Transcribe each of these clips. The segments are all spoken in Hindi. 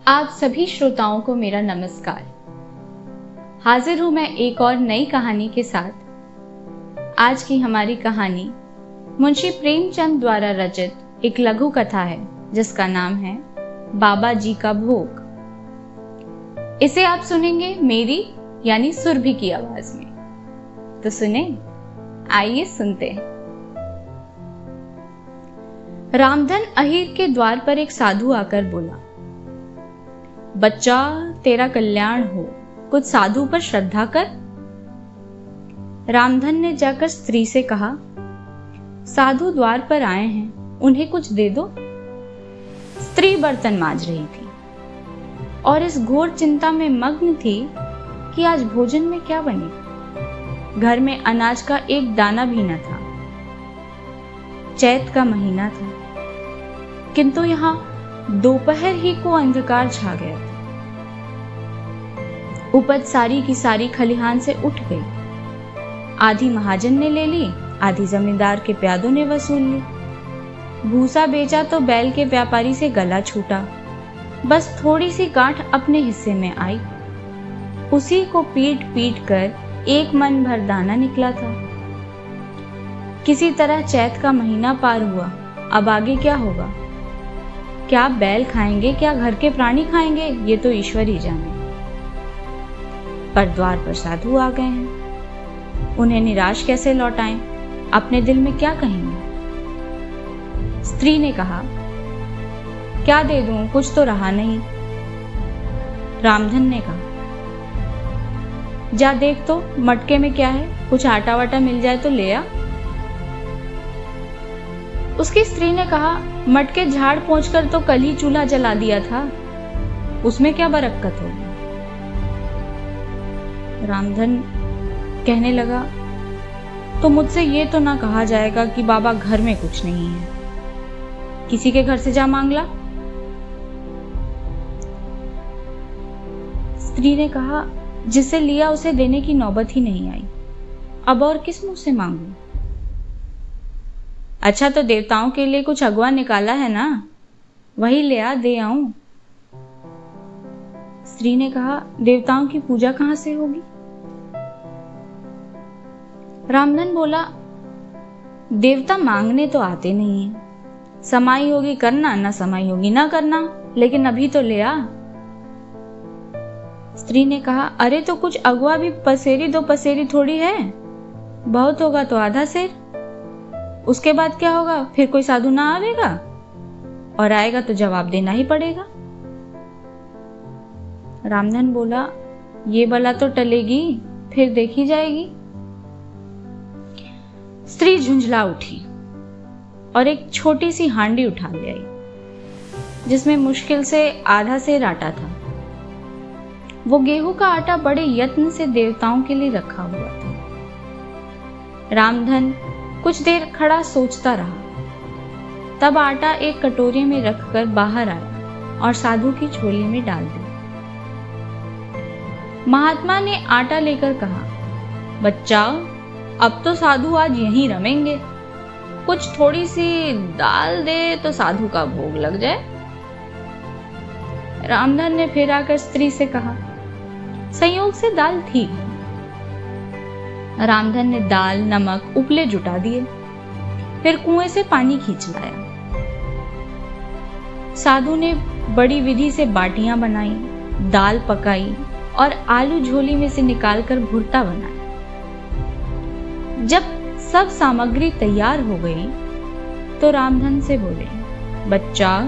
आप सभी श्रोताओं को मेरा नमस्कार। हाजिर हूं मैं एक और नई कहानी के साथ। आज की हमारी कहानी मुंशी प्रेमचंद द्वारा रचित एक लघु कथा है जिसका नाम है बाबा जी का भोग। इसे आप सुनेंगे मेरी यानी सुरभि की आवाज में। तो सुने, आइए सुनते हैं। रामधन अहीर के द्वार पर एक साधु आकर बोला, बच्चा तेरा कल्याण हो, कुछ साधु पर श्रद्धा कर। रामधन ने जाकर स्त्री से कहा, साधु द्वार पर आए हैं, उन्हें कुछ दे दो। स्त्री बर्तन मांज रही थी और इस घोर चिंता में मग्न थी कि आज भोजन में क्या बने। घर में अनाज का एक दाना भी न था। चैत का महीना था, किंतु यहां दोपहर ही को अंधकार छा गया था। उपज सारी की सारी खलिहान से उठ गई। आधी महाजन ने ले ली, आधी जमींदार के प्यादों ने वसूल ली। भूसा बेचा तो बैल के व्यापारी से गला छूटा। बस थोड़ी सी गांठ अपने हिस्से में आई। उसी को पीट पीट कर एक मन भर दाना निकला था। किसी तरह चैत का महीना पार हुआ। अब आगे क्या होगा? क्या बैल खाएंगे, क्या घर के प्राणी खाएंगे, ये तो ईश्वर ही जाने। पर द्वार पर साधु आ गए हैं, उन्हें निराश कैसे लौटाएं? अपने दिल में क्या कहेंगे? स्त्री ने कहा, क्या दे दूं, कुछ तो रहा नहीं। रामधन ने कहा, जा देख तो मटके में क्या है, कुछ आटा वाटा मिल जाए तो ले आ। उसकी स्त्री ने कहा, मटके झाड़ पोंछकर तो कल ही चूल्हा जला दिया था, उसमें क्या बरक्कत होगी। रामधन कहने लगा, तो मुझसे ये तो ना कहा जाएगा कि बाबा घर में कुछ नहीं है, किसी के घर से जा मांग ला। स्त्री ने कहा, जिसे लिया उसे देने की नौबत ही नहीं आई, अब और किस मुंह से मांगू। अच्छा, तो देवताओं के लिए कुछ अगवा निकाला है ना, वही ले आ, दे आऊं। स्त्री ने कहा, देवताओं की पूजा कहां से होगी। रामधन बोला, देवता मांगने तो आते नहीं है। समाई होगी करना, ना समाई होगी ना करना, लेकिन अभी तो ले आ। स्त्री ने कहा, अरे तो कुछ अगवा भी पसेरी दो पसेरी थोड़ी है, बहुत होगा तो आधा सेर। उसके बाद क्या होगा, फिर कोई साधु ना आवेगा, और आएगा तो जवाब देना ही पड़ेगा। रामधन बोला, ये बला तो टलेगी, फिर देखी जाएगी। स्त्री झुंझला उठी और एक छोटी सी हांडी उठा ले आई, जिसमें मुश्किल से आधा सेर आटा था। वो गेहूं का आटा बड़े यत्न से देवताओं के लिए रखा हुआ था। रामधन कुछ देर खड़ा सोचता रहा, तब आटा एक कटोरी में रखकर बाहर आया और साधु की झोली में डाल दिया। महात्मा ने आटा लेकर कहा, बच्चा अब तो साधु आज यहीं रमेंगे, कुछ थोड़ी सी दाल दे तो साधु का भोग लग जाए। रामधन ने फिर आकर स्त्री से कहा, संयोग से दाल थी। रामधन ने दाल, नमक, उपले जुटा दिए, फिर कुएं से पानी खींच लाया। साधु ने बड़ी विधि से बाटियां बनाई, दाल पकाई और आलू झोली में से निकालकर भुर्ता बनाया। जब सब सामग्री तैयार हो गई तो रामधन से बोले, बच्चा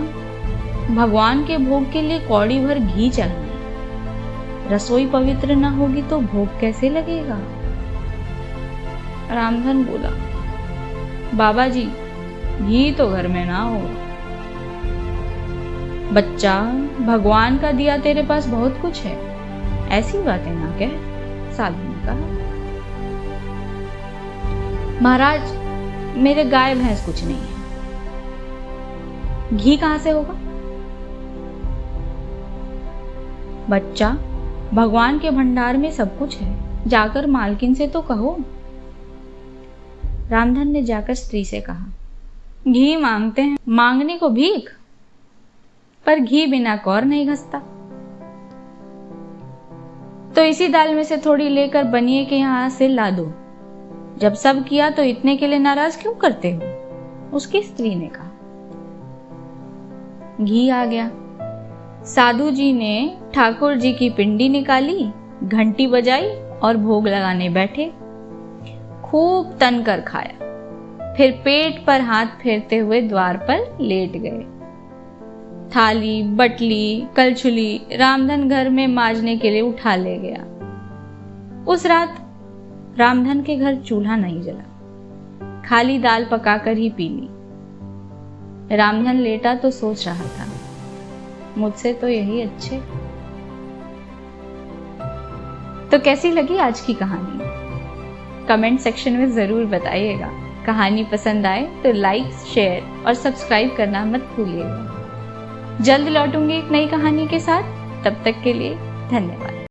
भगवान के भोग के लिए कौड़ी भर घी चाहिए। रसोई पवित्र न होगी तो भोग कैसे लगेगा। रामधन बोला, बाबा जी घी तो घर में ना हो। बच्चा भगवान का दिया तेरे पास बहुत कुछ है, ऐसी बातें ना कह। साधु ने कहा, महाराज मेरे गाय भैंस कुछ नहीं है, घी कहां से होगा। बच्चा भगवान के भंडार में सब कुछ है, जाकर मालकिन से तो कहो। रामधन ने जाकर स्त्री से कहा, घी मांगते हैं, मांगने को भीख, पर घी बिना कौर नहीं घसता। तो इसी दाल में से थोड़ी लेकर बनिए के यहाँ से ला दो। जब सब किया तो इतने के लिए नाराज क्यों करते हो? उसकी स्त्री ने कहा। घी आ गया। साधु जी ने ठाकुर जी की पिंडी निकाली, घंटी बजाई और भोग लगाने बैठे। खूब तन कर खाया, फिर पेट पर हाथ फेरते हुए द्वार पर लेट गए। थाली, बटली, कलछुली रामधन घर में मांजने के लिए उठा ले गया। उस रात रामधन के घर चूल्हा नहीं जला, खाली दाल पकाकर ही पी ली। रामधन लेटा तो सोच रहा था, मुझसे तो यही अच्छे। तो कैसी लगी आज की कहानी? कमेंट सेक्शन में जरूर बताइएगा। कहानी पसंद आए तो लाइक, शेयर और सब्सक्राइब करना मत भूलिएगा। जल्द लौटूंगी एक नई कहानी के साथ। तब तक के लिए धन्यवाद।